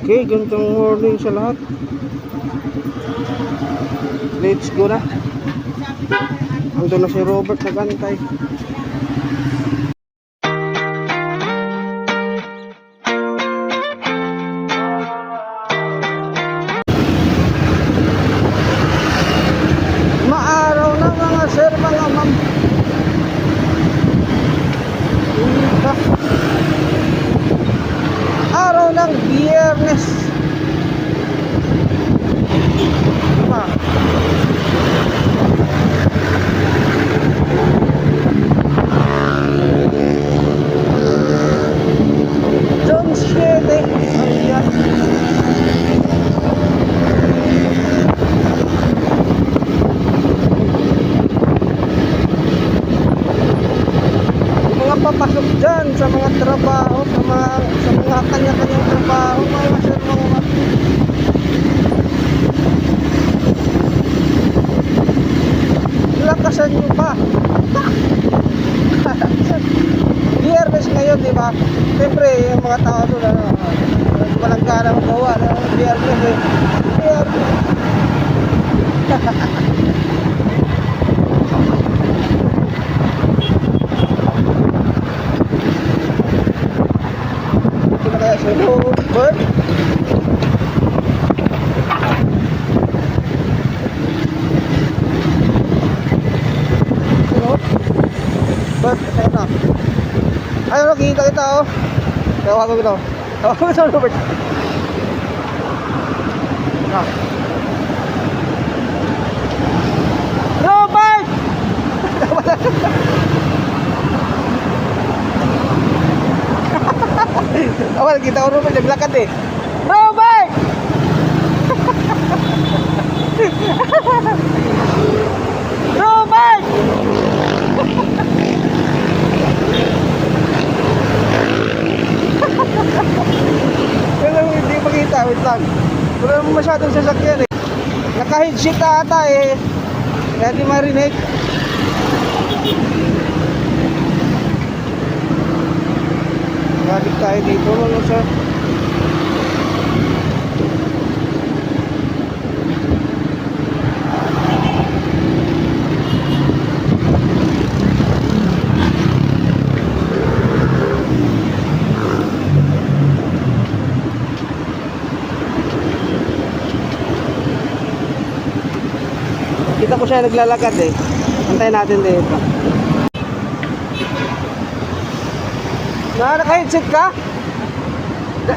Okay, ganitong morning sa lahat. Let's go na. Ando na si Robert nagantay. Maaraw na mga sir, mga ma'am. Araw ng Biyernes. Diba? John 7. Ayan. Mga papasok dyan sa mga trabaho, sa mga kanya-kanyang trabaho, mga sir, mga ma'am. Lakasan nyo pa. Biyernes ngayon, di ba? Siyempre, yung mga tao doon, walang gana magawa na Biyernes eh. Biyernes. Ito na kaya si Robert. Ayun, nakikita kita oh. Tawagan ko ito. Tawagan ko ito, Robert. Robert! Awal, kita ko Robert, naglakad eh. Robert! Robert! Pero hindi makita, wait lang. Wala naman masyadong sasakyan eh. Naka-headset ata eh. Kaya di marinig. Balik tayo dito mga sir. Kita ko siya naglalakad eh. Antayin natin dito. Naka-headset ka?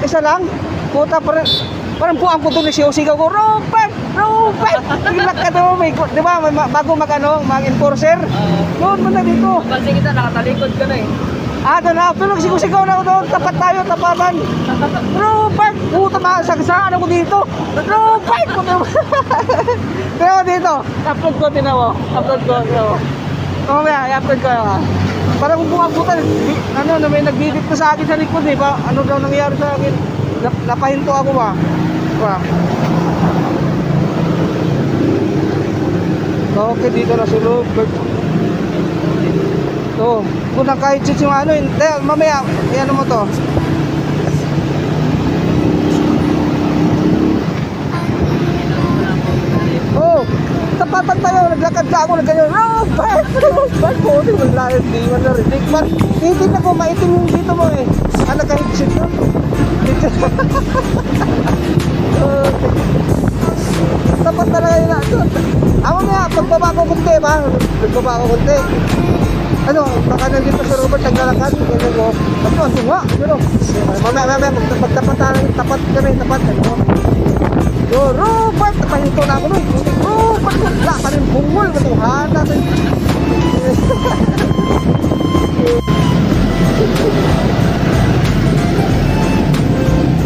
Isa lang? Puta parang buang puto ni sigaw ko. Robert! Robert! Naglakad mo may, di ba? Bago mag-enforcer. Doon mo na dito. Pansin kita, nakatalikod ka na eh. Doon na. Pero sigaw na ako doon. Tapat tayo, tapatan. Robert! Puta ba? Saan ako dito? Robert! Tinawa mo dito. Upload ko, tinawa. Upload ko, tinawa. Mamaya, i-upload ko yun. Parang buwang puta. May nagbibit ko sa akin sa likod eh. Ano daw nangyari sa akin? Napahinto ako ba? Okay, dito na si Robert. So, kung naka-headset yung ano, mamaya, ano mo to? Oh, tapatan tayo, naglakad ka ako, nagganyan, Robert! Robert! Puti, wala, hindi mo narinig. Hindi na po, maitim yung dito mo eh. Naka-headset yun. Tapat talaga yun na. Ako nga, pagbaba ko kunti ba? Pagbaba ko kunti. Ano, baka nandito si Robert naglalakad. Ganyan ko. Ano, ang tunga. Pero, mamaya, tapat kami. So, Robert, napahinto na ako nun. Robert, wala pa rin bungol. Matuhana.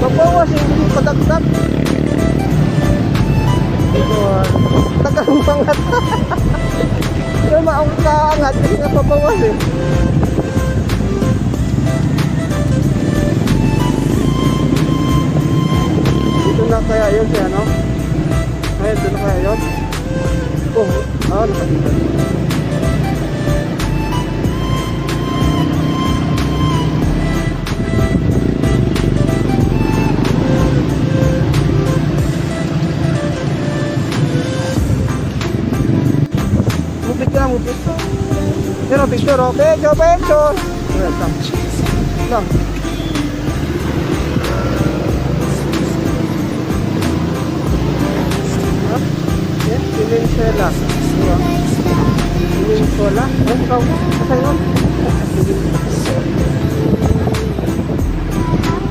Mabawas yung padagdag. Tagal ang pangat. Pero maong kaangat kasi napabawas eh. Dito na kaya yun siya, no? Ayun, dito na kaya yun. Nakakita. na mo picture. Pero picture, oh. Picture, picture. Welcome. Lang. Yes, Pimensuela. Diba? Pimensuela. Oh, ikaw. Kasay nun?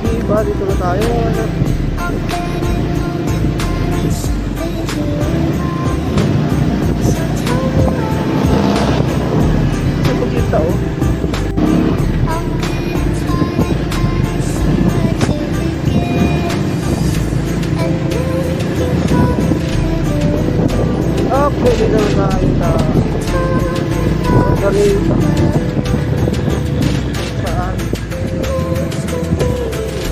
Diba, dito na tayo. Ano? Ito kita, oh. Okay, dito na tayo sa Margarita. Saan?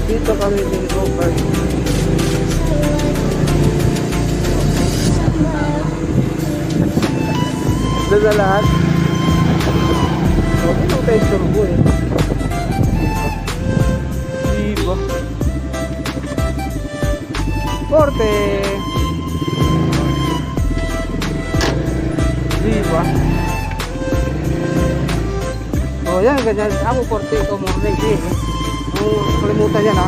Dito kami din over. Doon na lahat. Okay, ito tayo turbo eh. Diba? Forte! Diba? O yan, ganyan. Ako forte ito morning eh. Ang kalimutan yan ha.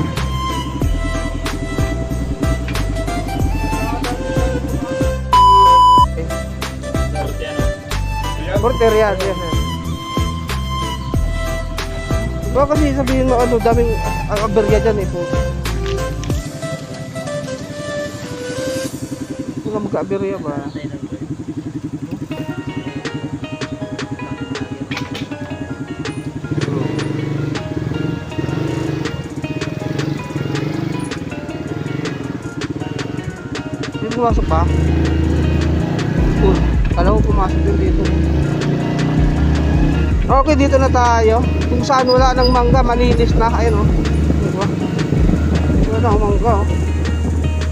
Forte Riyadh, yes sir. Diba kasi sabihin mo ano, daming aberya dyan eh po. Kung magka-aberya ba? Hindi pumasok pa? Kala ko pumasok din dito. Okay, dito na tayo. Kung saan wala ng mangga, malinis na. Ayun, oh. Diba? Wala na ang mangga, oh.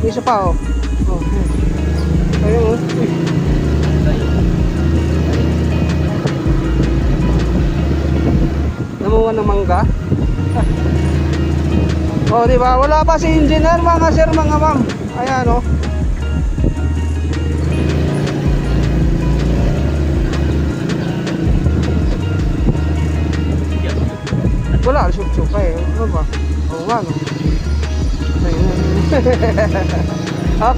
May isa pa, oh. Oh, ayun, oh. Uy. Namunga ng mangga. Oh, diba? Wala pa si engineer, mga sir, mga ma'am. Ayan, oh. Wala, sup-sup eh. Ano ba? Oo nga, no? Oh,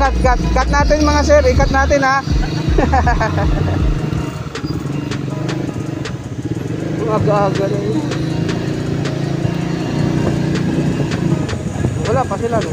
cut natin mga sir. I-cut natin, ha? Ang aga-aga na yun. Wala pa sila, no?